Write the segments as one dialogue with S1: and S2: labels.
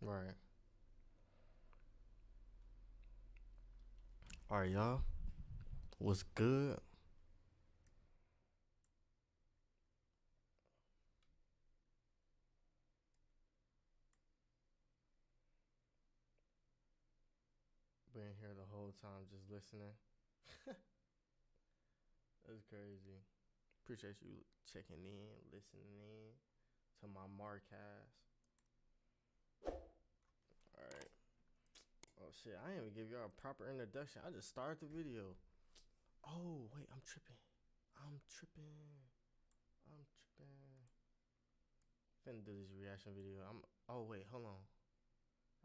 S1: Right. All right, y'all. What's good? Been here the whole time just listening. That's crazy. Appreciate you checking in, listening in to my Marcast. All right. Oh shit, I didn't even give y'all a proper introduction. I just started the video. Oh wait, I'm tripping. I'm tripping. I'm tripping. Finna do this reaction video. Oh wait, hold on.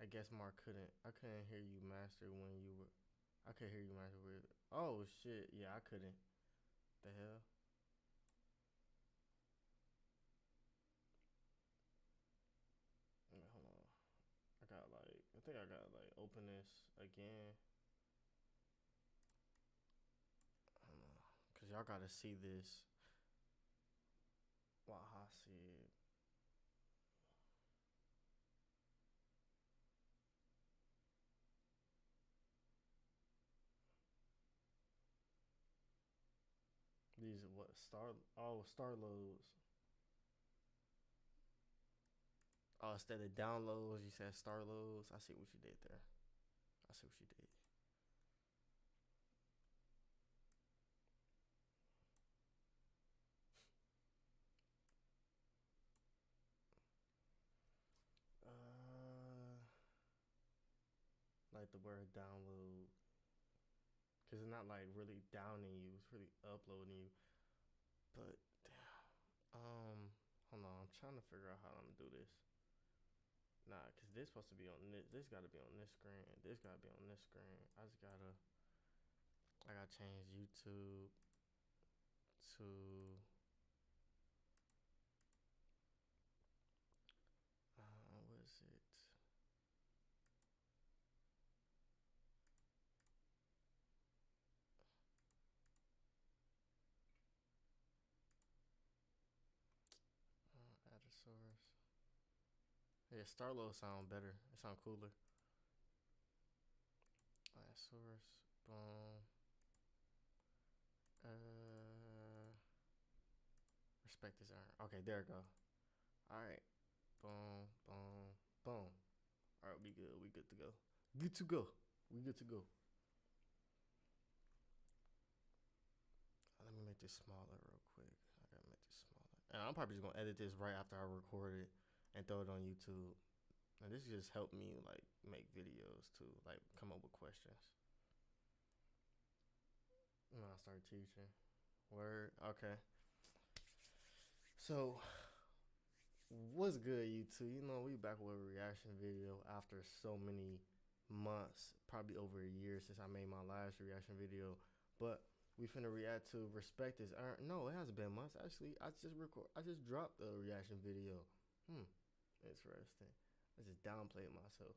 S1: I guess Mark couldn't. I couldn't hear you master when you were. I could hear you master with. Oh shit, yeah, I couldn't. The hell. Wait, hold on. I think I got like open this again. I don't know. Cause y'all gotta see this. Wow, I see it. These are what star loads. Oh, instead of downloads, you said star loads. I see what you did there. I see what you did. Uh, like the word download, cause it's not like really downing you. It's really uploading you. But hold on. I'm trying to figure out how I'm gonna do this. Nah, cause this supposed to be on this. This gotta be on this screen. This gotta be on this screen. I gotta change YouTube to what is it? Add a source. Yeah, Starlo sound better. It sound cooler. Add source. Boom. Respect is earned. Okay, there we go. All right. Boom, boom, boom. All right, we good. We good to go. Good to go. We good to go. Let me make this smaller real quick. I gotta make this smaller. And I'm probably just gonna edit this right after I record it and throw it on YouTube. And this just helped me like make videos too, like come up with questions. When I start teaching. Word. Okay. So what's good, YouTube? You know, we back with a reaction video after so many months, probably over a year since I made my last reaction video. But we finna react to Respect is Earned. No, it hasn't been months. Actually, I just dropped a reaction video. Interesting. I just downplayed myself.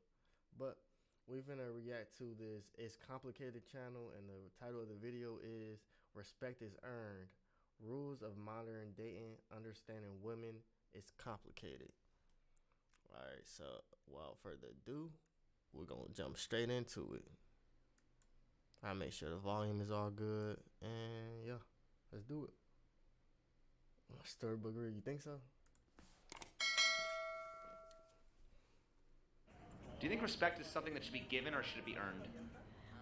S1: But we finna react to this It's Complicated channel, and the title of the video is Respect is Earned. Rules of Modern Dating, Understanding Women is Complicated. Alright, so without further ado, we're gonna jump straight into it. I make sure the volume is all good, and yeah, let's do it. Storybook read, you think so?
S2: Do you think respect is something that should be given or should it be earned?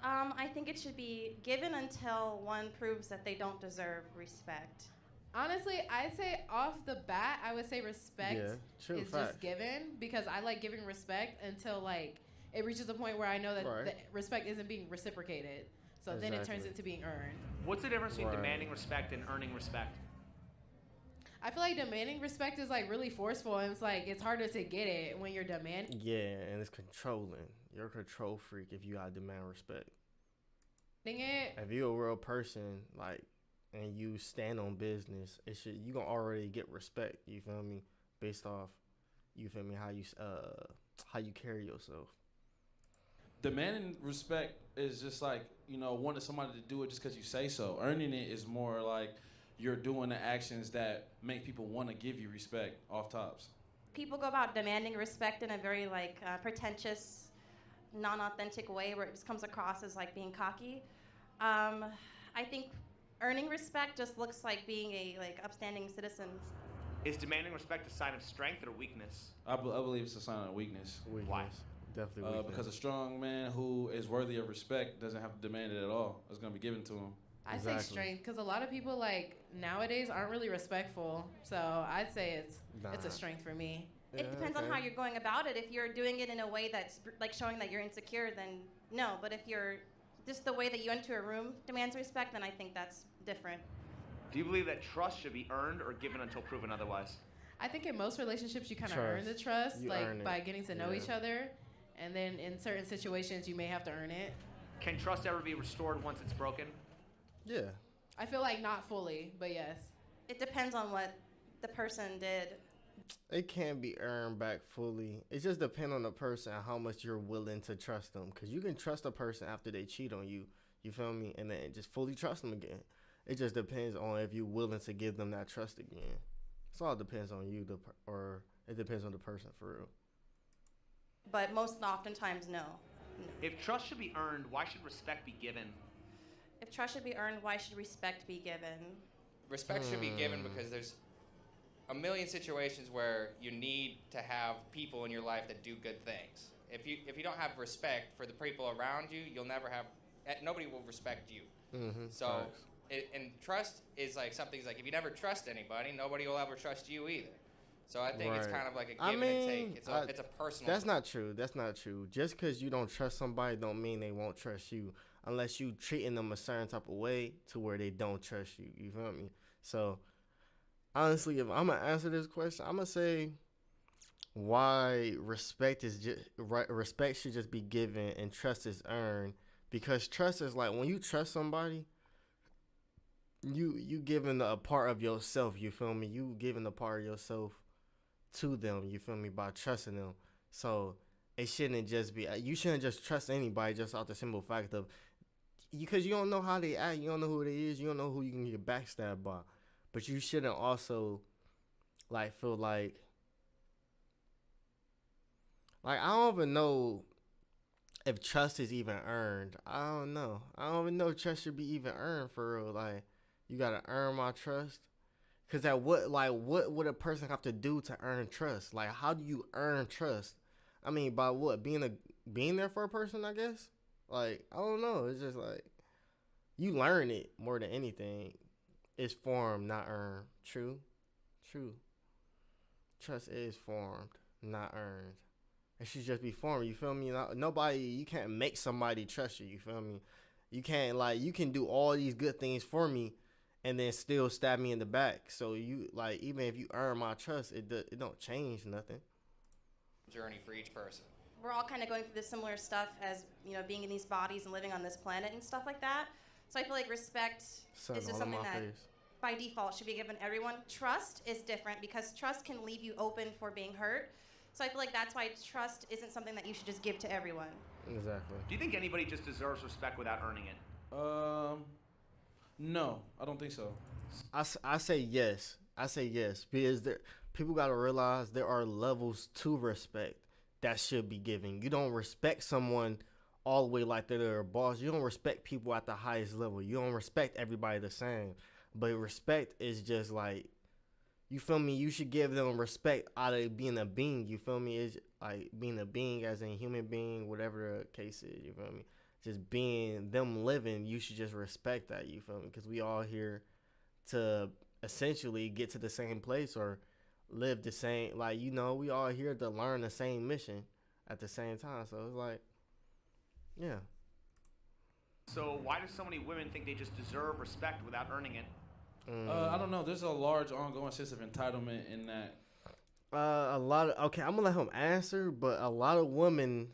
S3: I think it should be given until one proves that they don't deserve respect.
S4: Honestly, I'd say off the bat, I would say respect is
S1: fact.
S4: just given, because I like giving respect until like it reaches a point where I know that the respect isn't being reciprocated. So then it turns into being earned.
S2: What's the difference between demanding respect and earning respect?
S4: I feel like demanding respect is like really forceful, and it's like it's harder to get it when you're demanding.
S1: Yeah, and it's controlling. You're a control freak if you gotta demand respect. If you're a real person, like, and you stand on business, you gonna already get respect. You feel me? Based off, you feel me, how you carry yourself.
S5: Demanding respect is just like, you know, wanting somebody to do it just because you say so. Earning it is more like you're doing the actions that make people want to give you respect off tops.
S3: people go about demanding respect in a very like pretentious, non-authentic way where it just comes across as like being cocky. I think earning respect just looks like being a like upstanding citizen.
S2: Is demanding respect a sign of strength or weakness?
S5: I believe it's a sign of weakness.
S2: Why?
S1: Definitely weakness.
S5: Because a strong man who is worthy of respect doesn't have to demand it at all. It's going to be given to him.
S4: I say strength because a lot of people like nowadays aren't really respectful. So I'd say it's a strength for me.
S3: It depends on how you're going about it. If you're doing it in a way that's like showing that you're insecure, then no. But if you're just the way that you enter a room demands respect, then I think that's different.
S2: Do you believe that trust should be earned or given until proven otherwise?
S4: I think in most relationships you kind of earn the trust,
S1: You
S4: like by getting to know each other, and then in certain situations you may have to earn it.
S2: Can trust ever be restored once it's broken?
S1: Yeah.
S4: I feel like not fully, but yes.
S3: It depends on what the person did.
S1: It can't be earned back fully. It just depends on the person and how much you're willing to trust them. Because you can trust a person after they cheat on you. You feel me? And then just fully trust them again. It just depends on if you're willing to give them that trust again. It all depends on you, or it depends on the person for real.
S3: But most oftentimes, no.
S2: If trust should be earned, why should respect be given?
S3: If trust should be earned, why should respect be given?
S6: Respect should be given because there's a million situations where you need to have people in your life that do good things. If you don't have respect for the people around you, you'll never have. Nobody will respect you.
S1: Mm-hmm.
S6: So, and trust is like something's like if you never trust anybody, nobody will ever trust you either. So I think it's kind of like a give and take. It's a personal.
S1: That's not true. That's not true. Just because you don't trust somebody don't mean they won't trust you. Unless you treating them a certain type of way to where they don't trust you. You feel me? So, honestly, if I'm going to answer this question, I'm going to say why respect should just be given and trust is earned. Because trust is like when you trust somebody, you giving a part of yourself, you feel me? You giving a part of yourself to them, you feel me, by trusting them. So, it shouldn't just be, you shouldn't just trust anybody just off the simple fact of, because you don't know how they act, you don't know who they is, you don't know who you can get backstabbed by. But you shouldn't also like feel like I don't even know if trust is even earned. I don't know. I don't even know if trust should be even earned for real. Like, you gotta earn my trust. Cause what would a person have to do to earn trust? Like, how do you earn trust? I mean, by what? Being there for a person, I guess. Like, I don't know. It's just like you learn it more than anything. It's formed, not earned. True. Trust is formed, not earned. It should just be formed. You feel me? Nobody. You can't make somebody trust you. You feel me? You can't you can do all these good things for me, and then still stab me in the back. So you even if you earn my trust, it don't change nothing.
S6: Journey for each person.
S3: We're all kind of going through this similar stuff as, being in these bodies and living on this planet and stuff like that. So I feel like respect is just something that by default should be given everyone. Trust is different because trust can leave you open for being hurt. So I feel like that's why trust isn't something that you should just give to everyone.
S1: Exactly.
S2: Do you think anybody just deserves respect without earning it?
S5: No, I don't think so.
S1: I say yes. Because people got to realize there are levels to respect that should be given. You don't respect someone all the way like they're their boss. You don't respect people at the highest level. You don't respect everybody the same. But respect is just like, you feel me? You should give them respect out of being a being. You feel me? It's like being a being as in human being, whatever the case is. You feel me? Just being them living, you should just respect that. You feel me? Because we all here to essentially get to the same place or live the same. We all here to learn the same mission at the same time. So it's like, yeah.
S2: So why do so many women think they just deserve respect without earning it?
S5: I don't know. There's a large ongoing sense of entitlement in that.
S1: I'm gonna let him answer, but a lot of women,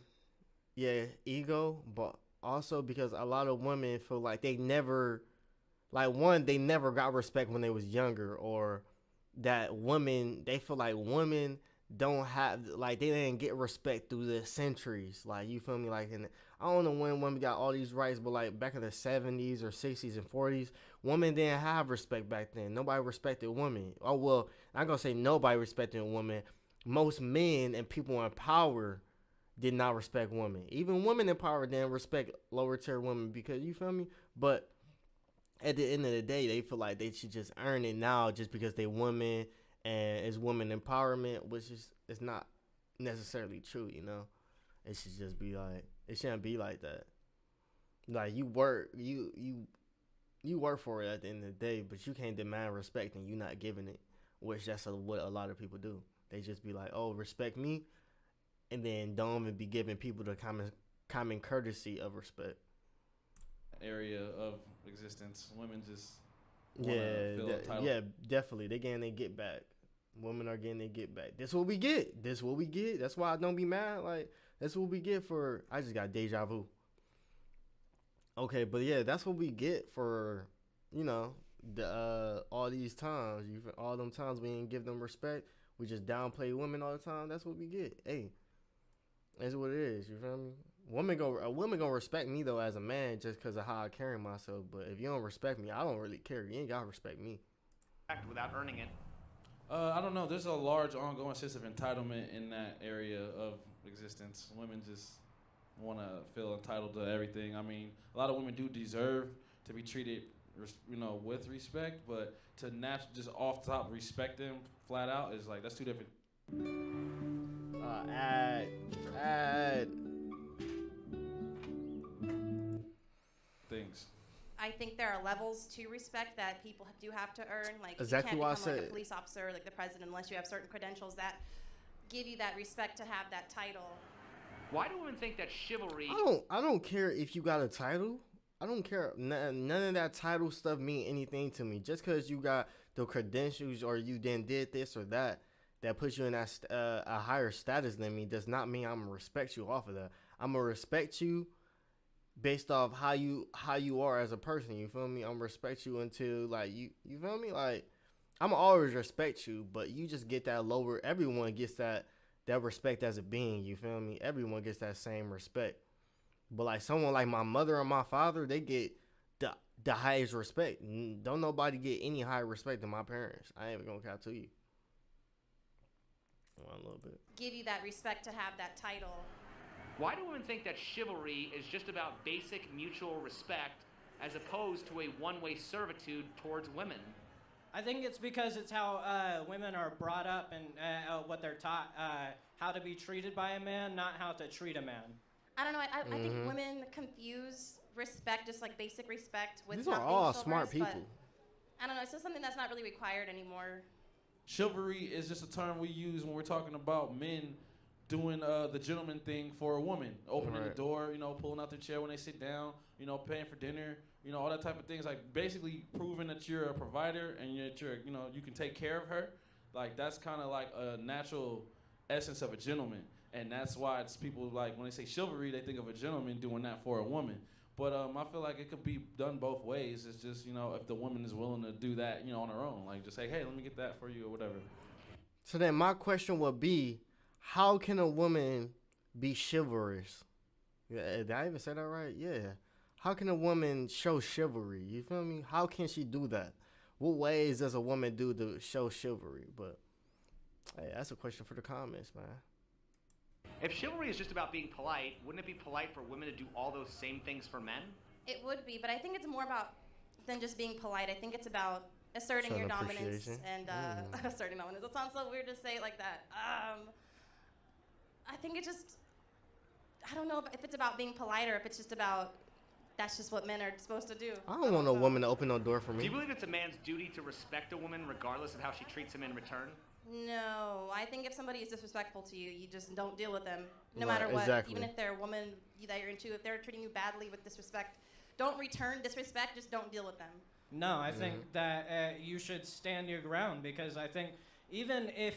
S1: ego, but also because a lot of women feel like they never got respect when they was younger, or that they feel like women don't have, they didn't get respect through the centuries. You feel me? I don't know when women got all these rights, but back in the 70s or 60s and 40s, women didn't have respect back then. Nobody respected women. Oh, well, I'm going to say nobody respected women, most men and people in power did not respect women. Even women in power didn't respect lower tier women because, you feel me? But at the end of the day, they feel like they should just earn it now just because they women and it's women empowerment, which is it's not necessarily true, you know? It should just be like, it shouldn't be like that. Like, you work for it at the end of the day, but you can't demand respect and you not giving it, which that's what a lot of people do. They just be like, oh, respect me, and then don't even be giving people the common courtesy of respect.
S5: Area of existence, women just
S1: definitely. They getting their get back. Women are getting their get back. This what we get. That's why I don't be mad. Like, that's what we get for. I just got deja vu. Okay, but yeah, that's what we get for, you know, the all these times. All them times we didn't give them respect. We just downplay women all the time. That's what we get. Hey, that's what it is. You feel me? A woman gonna respect me though as a man just because of how I carry myself. But if you don't respect me, I don't really care. You ain't gotta respect me.
S2: Without earning it.
S5: I don't know. There's a large ongoing sense of entitlement in that area of existence. Women just want to feel entitled to everything. I mean, a lot of women do deserve to be treated, you know, with respect, but to just off top respect them flat out is like, that's two different. Things.
S3: I think there are levels to respect that people do have to earn. Like,
S1: exactly
S3: you
S1: what
S3: can't become like a police officer, like the president, unless you have certain credentials that give you that respect to have that title.
S2: Why do women think that chivalry?
S1: I don't care if you got a title. I don't care. None of that title stuff mean anything to me. Just because you got the credentials or you then did this or that puts you in that a higher status than me does not mean I'm gonna respect you off of that. I'm gonna respect you based off how you are as a person. You feel me? I'm gonna respect you until like you feel me? Like, I'm always respect you, but you just get that lower. Everyone gets that respect as a being. You feel me? Everyone gets that same respect. But like someone like my mother or my father, they get the highest respect. Don't nobody get any higher respect than my parents. I ain't even gonna cap to you. A little bit.
S3: Give you that respect to have that title.
S2: Why do women think that chivalry is just about basic mutual respect as opposed to a one-way servitude towards women?
S7: I think it's because it's how women are brought up and what they're taught, how to be treated by a man, not how to treat a man.
S3: I don't know. I think women confuse respect, just like basic respect, with
S1: these are all smart people.
S3: I don't know. It's just something that's not really required anymore.
S5: Chivalry is just a term we use when we're talking about men doing the gentleman thing for a woman, opening the door, you know, pulling out their chair when they sit down, you know, paying for dinner, you know, all that type of things, like basically proving that you're a provider and that you're, you know, you can take care of her. Like, that's kind of like a natural essence of a gentleman, and that's why it's people like when they say chivalry, they think of a gentleman doing that for a woman. But I feel like it could be done both ways. It's just, you know, if the woman is willing to do that, you know, on her own, like just say, hey, let me get that for you or whatever.
S1: So then my question would be, how can a woman be chivalrous? Yeah, did I even say that right? Yeah. How can a woman show chivalry? You feel me? How can she do that? What ways does a woman do to show chivalry? But hey, that's a question for the comments, man.
S2: If chivalry is just about being polite, wouldn't it be polite for women to do all those same things for men?
S3: It would be, but I think it's more about than just being polite. I think it's about asserting your dominance and asserting dominance. It sounds so weird to say it like that. I think it just, I don't know if it's about being polite or if it's just about, that's just what men are supposed to do.
S1: I don't want no woman to open no door for me.
S2: Do you believe it's a man's duty to respect a woman regardless of how she treats him in return?
S3: No, I think if somebody is disrespectful to you, you just don't deal with them, no matter what. Exactly. Even if they're a woman that you're into, if they're treating you badly with disrespect, don't return disrespect, just don't deal with them.
S7: No, I think that you should stand your ground, because I think even if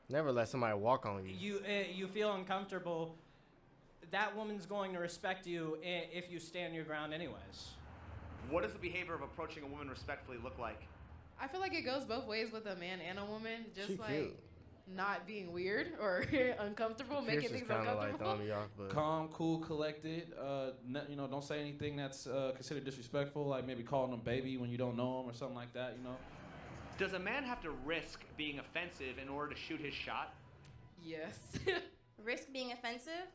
S1: never let somebody walk on you.
S7: You feel uncomfortable, that woman's going to respect you if you stand your ground anyways.
S2: What does the behavior of approaching a woman respectfully look like?
S4: I feel like it goes both ways with a man and a woman. Just
S1: she
S4: like
S1: cute.
S4: Not being weird or uncomfortable, making things uncomfortable.
S1: Like off, but
S5: calm, cool, collected. You know, don't say anything that's considered disrespectful, like maybe calling them baby when you don't know them or something like that. You know.
S2: Does a man have to risk being offensive in order to shoot his shot?
S4: Yes.
S3: Risk being offensive?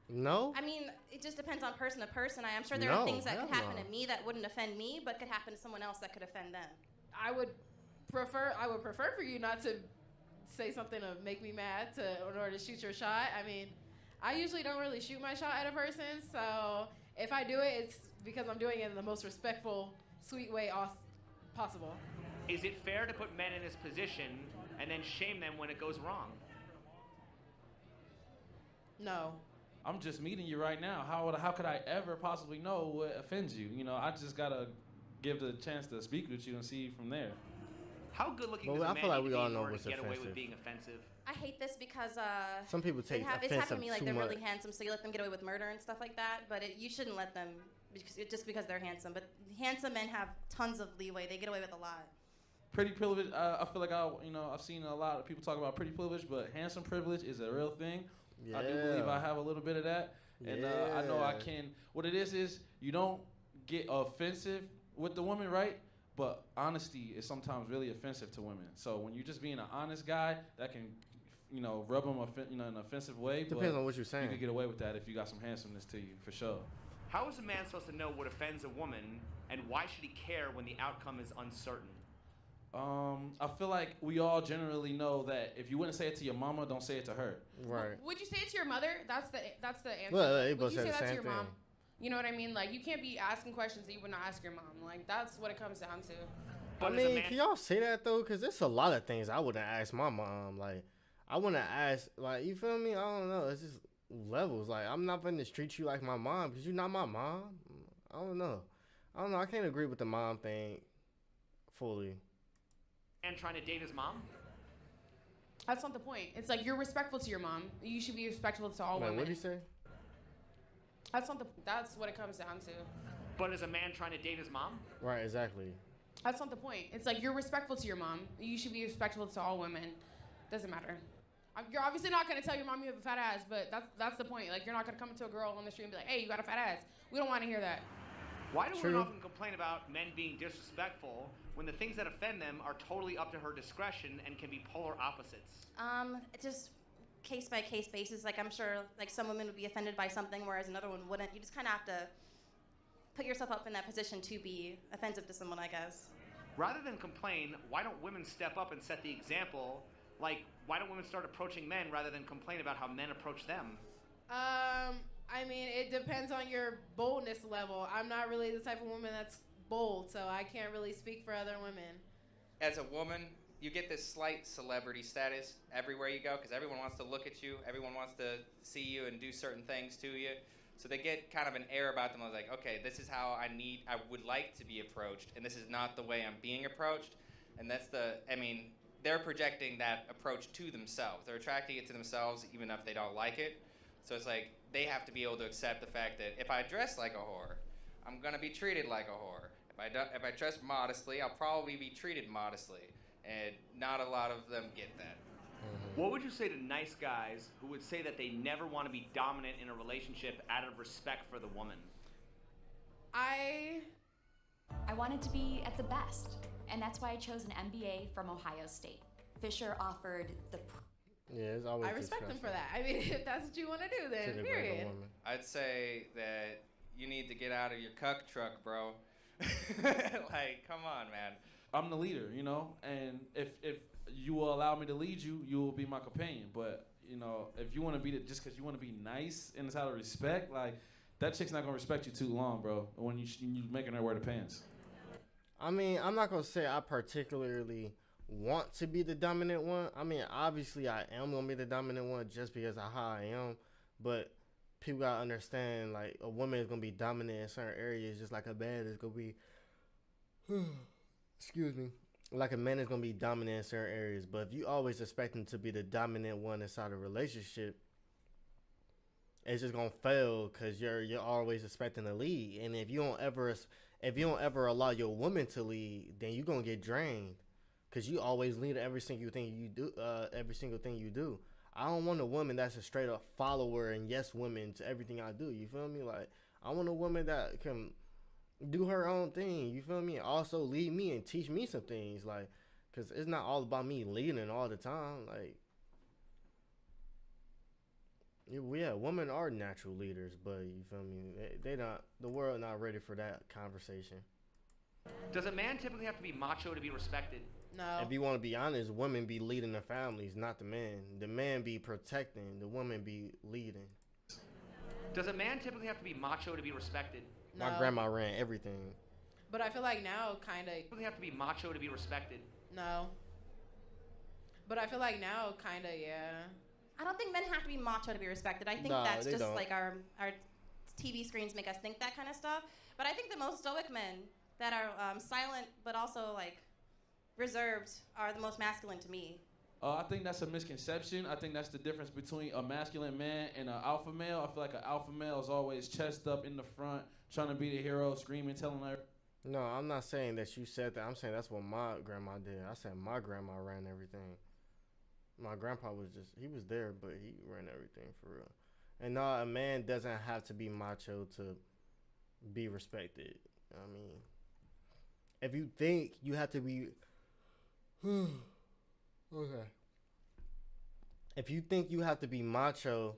S1: No.
S3: I mean, it just depends on person to person. I'm sure there are things that could happen to me that wouldn't offend me, but could happen to someone else that could offend them.
S4: I would prefer for you not to say something to make me mad in order to shoot your shot. I mean, I usually don't really shoot my shot at a person, so if I do it, it's because I'm doing it in the most respectful, sweet way possible.
S2: Is it fair to put men in this position and then shame them when it goes wrong?
S4: No.
S5: I'm just meeting you right now. How could I ever possibly know what offends you? You know, I just gotta give the chance to speak with you and see from there.
S2: How good looking does a man need to be in order to get away with being offensive?
S3: I hate this because
S1: some people take offensive
S3: it's happened to me like they're
S1: much.
S3: really handsome, so you let them get away with murder and stuff like that. But you shouldn't let them just because they're handsome. But handsome men have tons of leeway; they get away with a lot.
S5: Pretty privilege. I feel like I've seen a lot of people talk about pretty privilege, but handsome privilege is a real thing. Yeah. I do believe I have a little bit of that, and I know I can. What it is you don't get offensive with the woman, right? But honesty is sometimes really offensive to women. So when you're just being an honest guy, that can, rub them in an offensive way.
S1: Depends on what you're saying.
S5: You can get away with that if you got some handsomeness to you, for sure.
S2: How is a man supposed to know what offends a woman, and why should he care when the outcome is uncertain?
S5: I feel like we all generally know that if you wouldn't say it to your mama, don't say it to her.
S1: Right.
S8: Would you say it to your mother? That's the answer.
S1: Well,
S8: would you say that to your
S1: thing.
S8: mom? You know what I mean? Like, you can't be asking questions that you would not ask your mom. Like, that's what it comes down to.
S2: But
S1: I mean, can y'all say that, though? Because there's a lot of things I wouldn't ask my mom. Like, I wouldn't ask, like, you feel me? I don't know. It's just levels. Like, I'm not going to treat you like my mom because you're not my mom. I don't know. I can't agree with the mom thing fully.
S2: And trying to date his mom?
S8: That's not the point. It's like, you're respectful to your mom. You should be respectful to all women.
S1: What did he say?
S8: That's what it comes down to.
S2: But is a man trying to date his mom?
S1: Right, exactly.
S8: That's not the point. It's like, you're respectful to your mom. You should be respectful to all women. Doesn't matter. You're obviously not going to tell your mom you have a fat ass, but that's the point. Like, you're not going to come into a girl on the street and be like, hey, you got a fat ass. We don't want to hear that.
S2: Why do women often complain about men being disrespectful when the things that offend them are totally up to her discretion and can be polar opposites?
S3: Just case by case basis. Like, I'm sure like some women would be offended by something, whereas another one wouldn't. You just kind of have to put yourself up in that position to be offensive to someone, I guess.
S2: Rather than complain, why don't women step up and set the example? Like, why don't women start approaching men rather than complain about how men approach them?
S4: I mean, it depends on your boldness level. I'm not really the type of woman that's bold, so I can't really speak for other women.
S6: As a woman, you get this slight celebrity status everywhere you go because everyone wants to look at you. Everyone wants to see you and do certain things to you. So they get kind of an air about them. I was like, okay, this is how I would like to be approached, and this is not the way I'm being approached. And they're projecting that approach to themselves. They're attracting it to themselves even if they don't like it. So it's like they have to be able to accept the fact that if I dress like a whore, I'm gonna be treated like a whore. If I dress modestly, I'll probably be treated modestly, and not a lot of them get that.
S2: What would you say to nice guys who would say that they never want to be dominant in a relationship out of respect for the woman?
S9: I wanted to be at the best, and that's why I chose an MBA from Ohio State. Fisher offered the...
S1: Yeah, it's always
S4: I respect them for that. I mean, if that's what you want to do, then period.
S6: I'd say that you need to get out of your cuck truck, bro. Like, come on, man.
S5: I'm the leader, and if you will allow me to lead you, you will be my companion. But, if you want to be just because you want to be nice and it's out of respect, like, that chick's not going to respect you too long, bro, when you making her wear the pants.
S1: I mean, I'm not going to say I particularly want to be the dominant one. I mean, obviously I am going to be the dominant one just because of how I am. But people got to understand, like, a woman is going to be dominant in certain areas just like a man is going to be... Excuse me. Like a man is going to be dominant in certain areas. But if you always expect him to be the dominant one inside a relationship, it's just going to fail because you're always expecting to lead. And if you don't ever allow your woman to lead, then you're going to get drained. Because you always lead every single thing you do. I don't want a woman that's a straight up follower and yes woman to everything I do. You feel me? Like, I want a woman that can do her own thing. You feel me? Also lead me and teach me some things. Like, because it's not all about me leading all the time. Like, Yeah, women are natural leaders, but you feel me? They not, the world not ready for that conversation.
S2: Does a man typically have to be macho to be respected?
S4: No.
S1: If you want to be honest, women be leading the families, not the man. The man be protecting, the woman be leading.
S2: Does a man typically have to be macho to be respected?
S4: No.
S1: My grandma ran everything.
S4: But I feel like now, kind of.
S2: Typically have to be macho to be respected?
S4: No. But I feel like now, kind of, yeah.
S3: I don't think men have to be macho to be respected. I think that's just like our TV screens make us think that kind of stuff. But I think the most stoic men that are silent but also like reserved are the most masculine to me.
S5: I think that's a misconception. I think that's the difference between a masculine man and an alpha male. I feel like an alpha male is always chest up in the front, trying to be the hero, screaming, telling her.
S1: No, I'm not saying that you said that. I'm saying that's what my grandma did. I said my grandma ran everything. My grandpa was he was there, but he ran everything for real. And no, a man doesn't have to be macho to be respected. I mean, if you think you have to be... Okay. If you think you have to be macho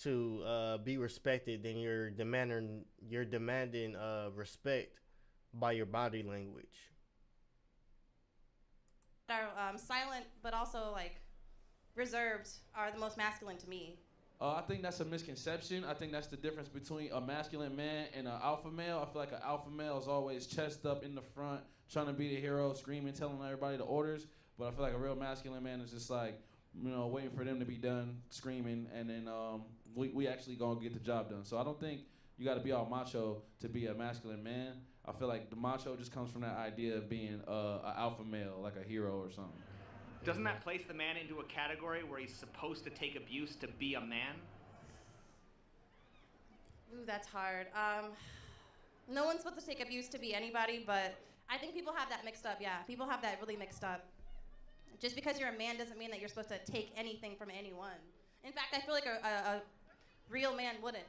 S1: to be respected, then you're demanding respect by your body language.
S3: Are silent but also like reserved are the most masculine to me.
S5: I think that's a misconception. I think that's the difference between a masculine man and an alpha male. I feel like an alpha male is always chest up in the front, trying to be the hero, screaming, telling everybody the orders. But I feel like a real masculine man is just like, waiting for them to be done screaming, and then we actually gonna get the job done. So I don't think you got to be all macho to be a masculine man. I feel like the macho just comes from that idea of being an alpha male, like a hero or something.
S2: Doesn't that place the man into a category where he's supposed to take abuse to be a man?
S3: Ooh, that's hard. No one's supposed to take abuse to be anybody, but I think people have that mixed up, yeah. People have that really mixed up. Just because you're a man doesn't mean that you're supposed to take anything from anyone. In fact, I feel like a real man wouldn't.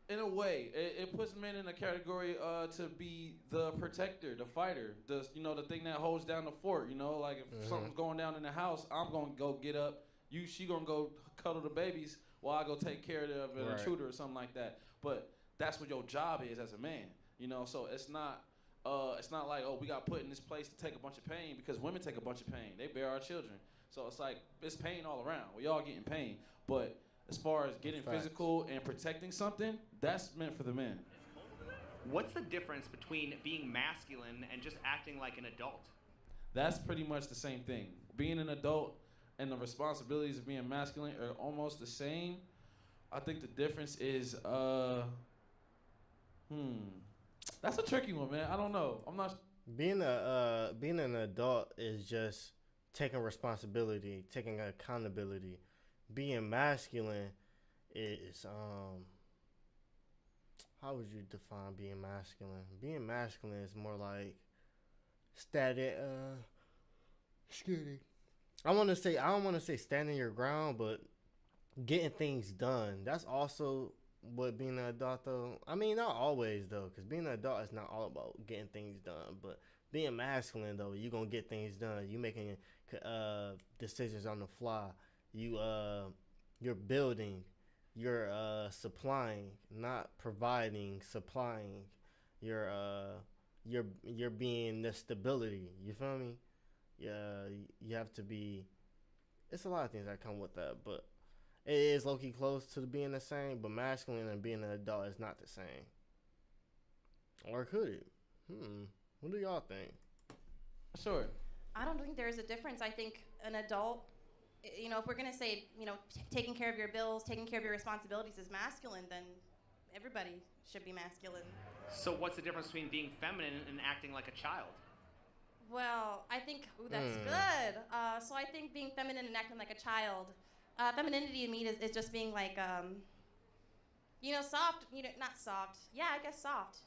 S5: In a way, it puts men in a category to be the protector, the fighter, the thing that holds down the fort. Like if something's going down in the house, I'm gonna go get up. She gonna go cuddle the babies while I go take care of an intruder or something like that. But that's what your job is as a man. So it's not like, oh, we got put in this place to take a bunch of pain, because women take a bunch of pain. They bear our children. So it's like it's pain all around. We all getting pain, but as far as getting physical and protecting something, that's meant for the men.
S2: What's the difference between being masculine and just acting like an adult?
S5: That's pretty much the same thing. Being an adult and the responsibilities of being masculine are almost the same. I think the difference is, that's a tricky one, man. I don't know. I'm not.
S1: Being an adult is just taking responsibility, taking accountability. Being masculine is how would you define being masculine? Being masculine is more like static. I don't want to say standing your ground, but getting things done. That's also what being an adult, though. I mean, not always though, because being an adult is not all about getting things done. But being masculine though, you gonna get things done. You making decisions on the fly. You're building, you're supplying, not providing, supplying. You're being the stability. You feel me? Yeah, you have to be. It's a lot of things that come with that, but it is low-key close to being the same. But masculine and being an adult is not the same. Or could it? What do y'all think?
S5: Sure.
S3: I don't think there's a difference. I think an adult, if we're going to say, taking care of your bills, taking care of your responsibilities is masculine, then everybody should be masculine.
S2: So what's the difference between being feminine and acting like a child?
S3: Well, I think, that's good. So I think being feminine and acting like a child, femininity to me is just being like, soft, not soft. Yeah, I guess soft.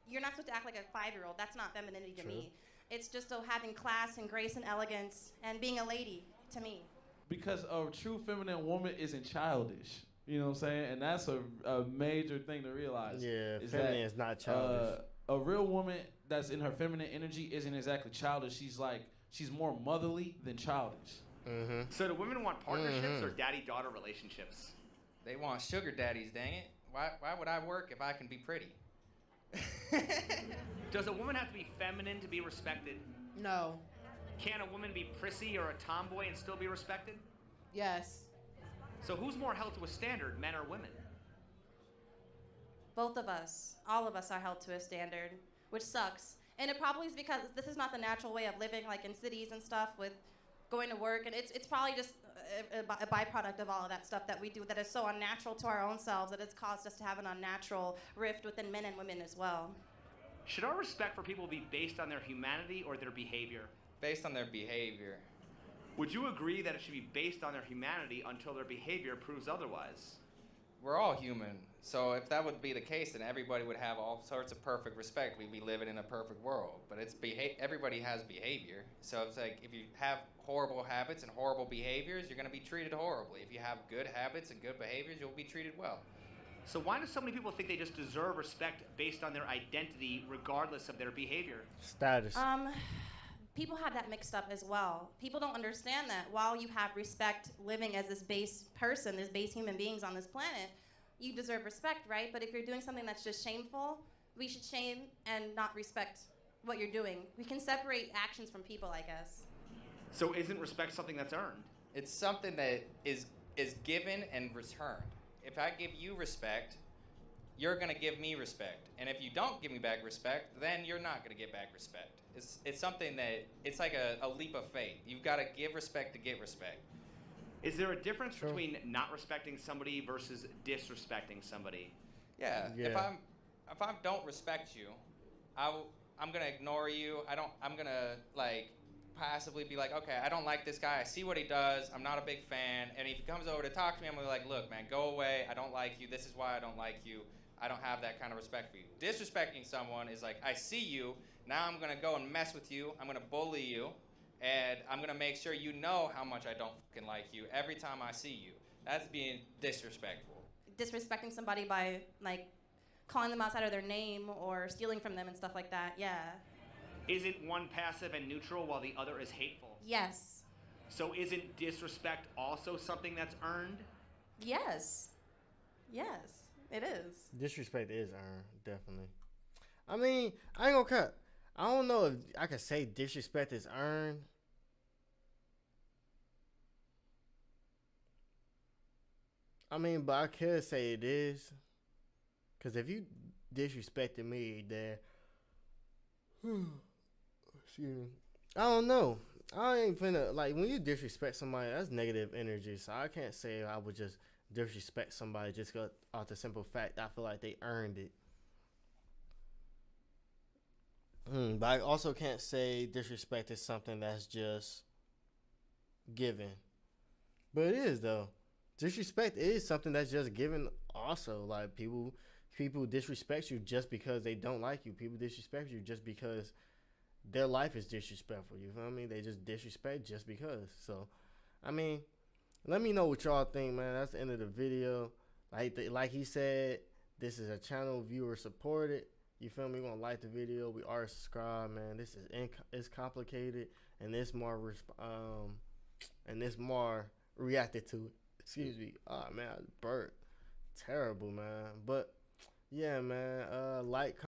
S3: You're not supposed to act like a 5-year-old. That's not femininity to me. It's just having class and grace and elegance and being a lady to me.
S5: Because a true feminine woman isn't childish. You know what I'm saying? And that's a major thing to realize.
S1: Yeah, feminine is not childish.
S5: A real woman that's in her feminine energy isn't exactly childish. She's more motherly than childish.
S1: Mm-hmm.
S2: So do women want partnerships or daddy-daughter relationships?
S6: They want sugar daddies, dang it. Why would I work if I can be pretty?
S2: Does a woman have to be feminine to be respected?
S4: No.
S2: Can a woman be prissy or a tomboy and still be respected?
S4: Yes.
S2: So who's more held to a standard, men or women?
S3: Both of us, all of us are held to a standard, which sucks. And it probably is because this is not the natural way of living, like in cities and stuff, with going to work. And it's probably just a byproduct of all of that stuff that we do that is so unnatural to our own selves that it's caused us to have an unnatural rift within men and women as well.
S2: Should our respect for people be based on their humanity or their behavior?
S6: Based on their behavior.
S2: Would you agree that it should be based on their humanity until their behavior proves otherwise?
S6: We're all human, so if that would be the case, then everybody would have all sorts of perfect respect. We'd be living in a perfect world. But it's everybody has behavior, so it's like if you have horrible habits and horrible behaviors, you're going to be treated horribly. If you have good habits and good behaviors, you'll be treated well.
S2: So why do so many people think they just deserve respect based on their identity regardless of their behavior?
S1: Status.
S3: People have that mixed up as well. People don't understand that while you have respect living as this base person, this base human beings on this planet, you deserve respect, right? But if you're doing something that's just shameful, we should shame and not respect what you're doing. We can separate actions from people, I guess.
S2: So isn't respect something that's earned?
S6: It's something that is given and returned. If I give you respect, you're going to give me respect. And if you don't give me back respect, then you're not going to get back respect. It's something that, it's like a leap of faith. You've got to give respect to get respect.
S2: Is there a difference between not respecting somebody versus disrespecting somebody?
S6: Yeah. If I don't respect you, I'm going to ignore you. I'm going to like passively be like, okay, I don't like this guy. I see what he does. I'm not a big fan. And if he comes over to talk to me, I'm going to be like, look, man, go away. I don't like you. This is why I don't like you. I don't have that kind of respect for you. Disrespecting someone is like, I see you. Now I'm going to go and mess with you. I'm going to bully you. And I'm going to make sure you know how much I don't fucking like you every time I see you. That's being disrespectful.
S3: Disrespecting somebody by, like, calling them outside of their name or stealing from them and stuff like that, yeah.
S2: Isn't one passive and neutral while the other is hateful?
S3: Yes.
S2: So isn't disrespect also something that's earned?
S3: Yes. Yes, it is.
S1: Disrespect is earned, definitely. I mean, I ain't gonna cut. I don't know if I could say disrespect is earned. I mean, but I could say it is. Because if you disrespected me, then... excuse me. I don't know. I ain't finna... Like, when you disrespect somebody, that's negative energy. So I can't say I would just disrespect somebody just off the simple fact I feel like they earned it. But I also can't say disrespect is something that's just given. But it is, though. Disrespect is something that's just given also. Like, people disrespect you just because they don't like you. People disrespect you just because their life is disrespectful. You feel what I mean? They just disrespect just because. So, I mean, let me know what y'all think, man. That's the end of the video. Like he said, this is a channel viewer supported. You feel me? We're gonna like the video. We are subscribed, man. This is it's complicated, and this more reacted to it. Excuse me. Oh man, I was burnt. Terrible, man. But yeah, man. Like.